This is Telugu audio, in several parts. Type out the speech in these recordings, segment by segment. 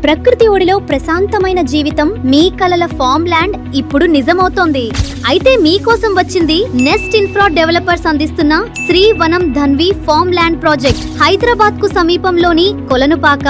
ప్రకృతి ఒడిలో ప్రశాంతమైన జీవితం, మీ కలల ఫామ్ ల్యాండ్ ఇప్పుడు నిజమవుతోంది. అయితే మీకోసం వచ్చింది నెస్ట్ ఇన్ఫ్రా డెవలపర్స్ అందిస్తున్న శ్రీ వనం Dhanvi farm land project. Hyderabad కు సమీపంలోని కొలనుపాక,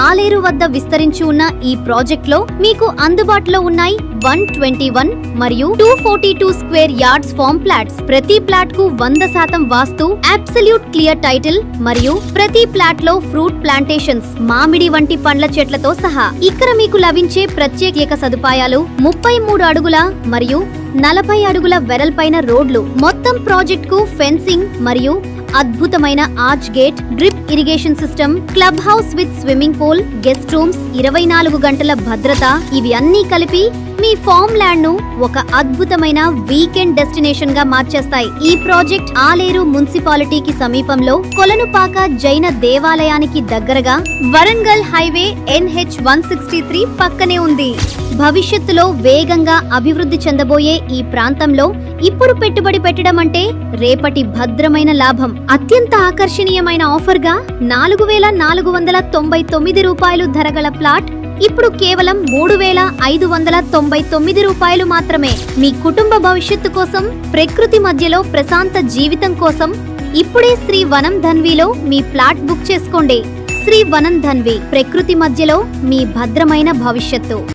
ఆలేరు వద్ద విస్తరించి ఉన్న ఈ ప్రాజెక్ట్ లో మీకు అందుబాటులో ఉన్నాయి 121 మరియు 242 స్క్వేర్ యార్డ్స్ ఫామ్ ప్లాట్స్. ప్రతి ప్లాట్ కు 100% వాస్తు, అబ్సల్యూట్ క్లియర్ టైటిల్ మరియు ప్రతి ప్లాట్ లో ఫ్రూట్ ప్లాంటేషన్స్, మామిడి వంటి పండ్ల చెట్లతో సహా. ఇక్కడ మీకు లభించే ప్రత్యేక సదుపాయాలు 33 అడుగుల మరియు 40 అడుగుల వెడల్పైన రోడ్లు, మొత్తం ప్రాజెక్ట్ కు ఫెన్సింగ్ మరియు అద్భుతమైన arch gate, drip irrigation system, club house with swimming pool, guest rooms, 24 గంటల భద్రత, ఇవి అన్నీ కలిపి మీ ఫామ్ ల్యాండ్ ను ఒక అద్భుతమైన వీకెండ్ డెస్టినేషన్ గా మార్చేస్తాయి. ఈ ప్రాజెక్ట్ ఆలేరు మున్సిపాలిటీకి సమీపంలో, కొలనుపాక జైన దేవాలయానికి దగ్గరగా, వరంగల్ హైవే NH-163 పక్కనే ఉంది. భవిష్యత్తులో వేగంగా అభివృద్ధి చెందబోయే ఈ ప్రాంతంలో ఇప్పుడు పెట్టుబడి పెట్టడం అంటే రేపటి భద్రమైన లాభం. అత్యంత ఆకర్షణీయమైన ఆఫర్ గా 4,499 రూపాయలు ధర గల ప్లాట్ ఇప్పుడు కేవలం 3,599 రూపాయలు మాత్రమే. మీ కుటుంబ భవిష్యత్తు కోసం, ప్రకృతి మధ్యలో ప్రశాంత జీవితం కోసం ఇప్పుడే శ్రీ వనం ధన్విలో మీ ప్లాట్ బుక్ చేసుకోండి. శ్రీ వనం ధన్వి, ప్రకృతి మధ్యలో మీ భద్రమైన భవిష్యత్తు.